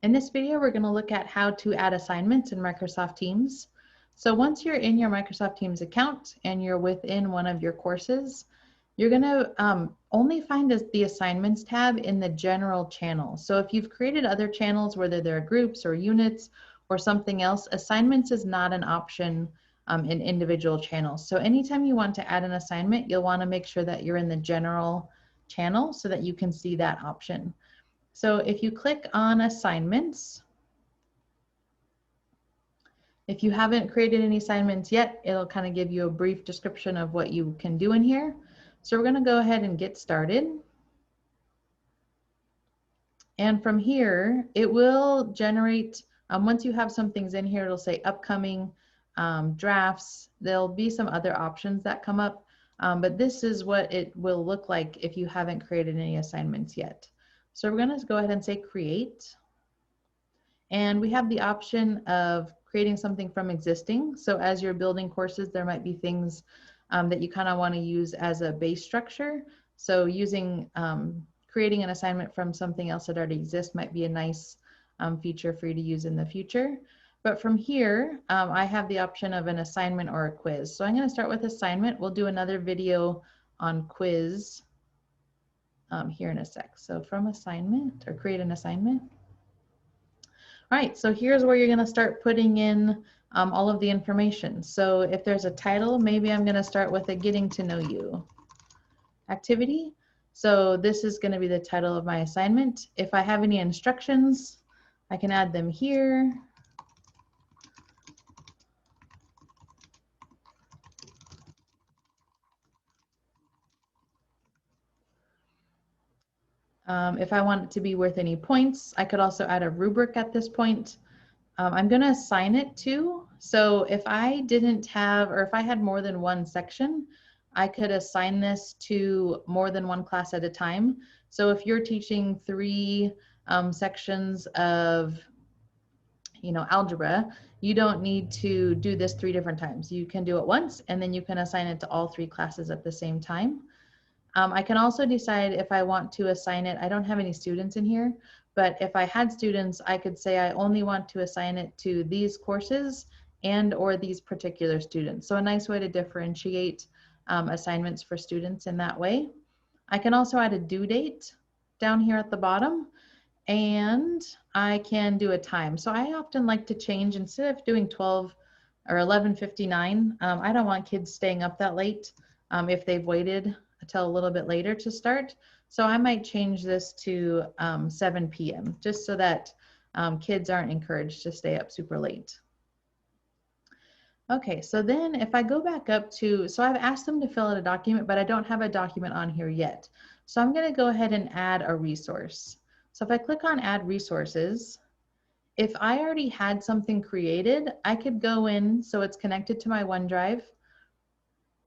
In this video, we're going to look at how to add assignments in Microsoft Teams. So once you're in your Microsoft Teams account and you're within one of your courses, you're going to only find the assignments tab in the general channel. So if you've created other channels, whether they're groups or units or something else, assignments is not an option in individual channels. So anytime you want to add an assignment, you'll want to make sure that you're in the general channel so that you can see that option. So if you click on assignments, if you haven't created any assignments yet, it'll kind of give you a brief description of what you can do in here. So we're going to go ahead and get started. And from here, it will generate, once you have some things in here, it'll say upcoming drafts. There'll be some other options that come up, but this is what it will look like if you haven't created any assignments yet. So we're going to go ahead and say create. And we have the option of creating something from existing. So as you're building courses, there might be things that you kind of want to use as a base structure. So using, creating an assignment from something else that already exists might be a nice feature for you to use in the future. But from here, I have the option of an assignment or a quiz. So I'm going to start with assignment. We'll do another video on quiz here in a sec. So from assignment, or create an assignment. All right, so here's where you're going to start putting in all of the information. So if there's a title, maybe I'm going to start with a getting to know you activity. So this is going to be the title of my assignment. If I have any instructions, I can add them here. If I want it to be worth any points, I could also add a rubric at this point. I'm going to assign it to, so if I didn't have, or if I had more than one section, I could assign this to more than one class at a time. So if you're teaching 3 sections of, algebra, you don't need to do this 3 different times. You can do it once, and then you can assign it to all 3 classes at the same time. I can also decide if I want to assign it. I don't have any students in here, but if I had students, I could say I only want to assign it to these courses and or these particular students. So a nice way to differentiate assignments for students in that way. I can also add a due date down here at the bottom, and I can do a time. So I often like to change, instead of doing 12 or 11:59, I don't want kids staying up that late if they've waited until a little bit later to start. So I might change this to 7 p.m. just so that kids aren't encouraged to stay up super late. Okay, so then if I go back up to, so I've asked them to fill out a document, but I don't have a document on here yet. So I'm going to go ahead and add a resource. So if I click on add resources, if I already had something created, I could go in, so it's connected to my OneDrive.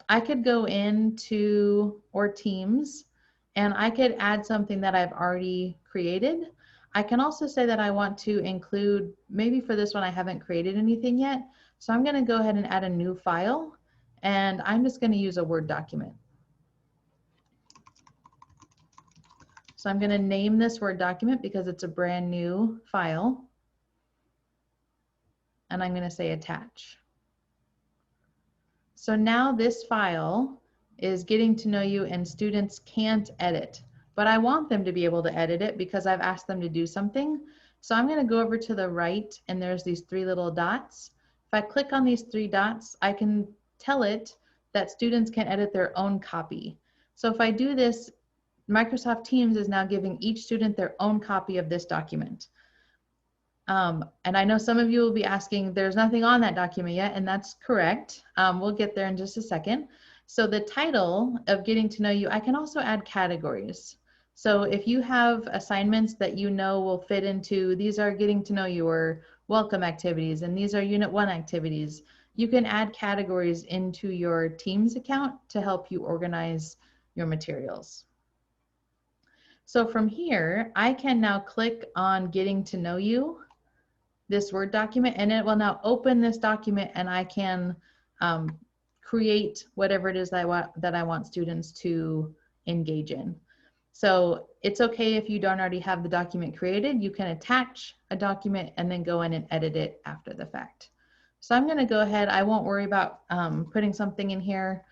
I could go into or Teams, and I could add something that I've already created. I can also say that I want to include, maybe for this one I haven't created anything yet, so I'm going to go ahead and add a new file, and I'm just going to use a Word document. So I'm going to name this Word document because it's a brand new file, and I'm going to say attach. So now this file is getting to know you, and students can't edit, but I want them to be able to edit it because I've asked them to do something. So I'm going to go over to the right, and there's these 3 little dots. If I click on these 3 dots, I can tell it that students can edit their own copy. So if I do this, Microsoft Teams is now giving each student their own copy of this document. And I know some of you will be asking, there's nothing on that document yet, and that's correct. We'll get there in just a second. So the title of getting to know you, I can also add categories. So if you have assignments that you know will fit into, these are getting to know you or welcome activities, and these are Unit 1 activities, you can add categories into your Teams account to help you organize your materials. So from here, I can now click on getting to know you, this Word document, and it will now open this document, and I can create whatever it is that I want students to engage in. So It's okay if you don't already have the document created. You can attach a document and then go in and edit it after the fact. So I'm going to go ahead. I won't worry about putting something in here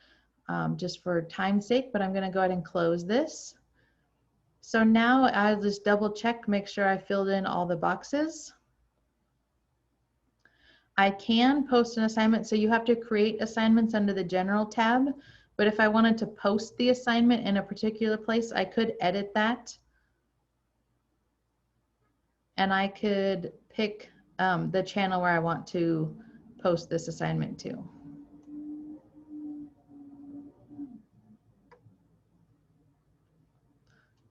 just for time's sake, but I'm going to go ahead and close this. So now I'll just double check, make sure I filled in all the boxes. I can post an assignment, so you have to create assignments under the general tab, but if I wanted to post the assignment in a particular place, I could edit that. And I could pick the channel where I want to post this assignment to.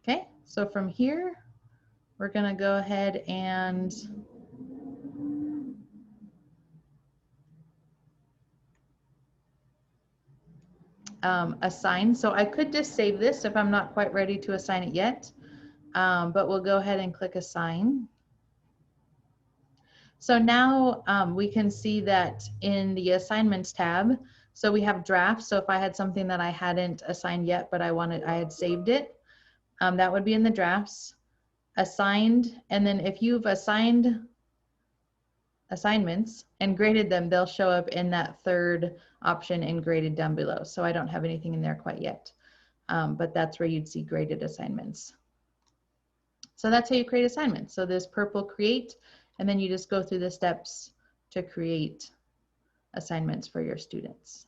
Okay, so from here, we're gonna go ahead and assign. So I could just save this if I'm not quite ready to assign it yet, but we'll go ahead and click assign. So now we can see that in the assignments tab, so we have drafts. So if I had something that I hadn't assigned yet, but I had saved it, that would be in the drafts. Assigned, and then if you've assigned assignments and graded them, they'll show up in that third option and graded down below. So I don't have anything in there quite yet, but that's where you'd see graded assignments. So that's how you create assignments. So this purple create, and then you just go through the steps to create assignments for your students.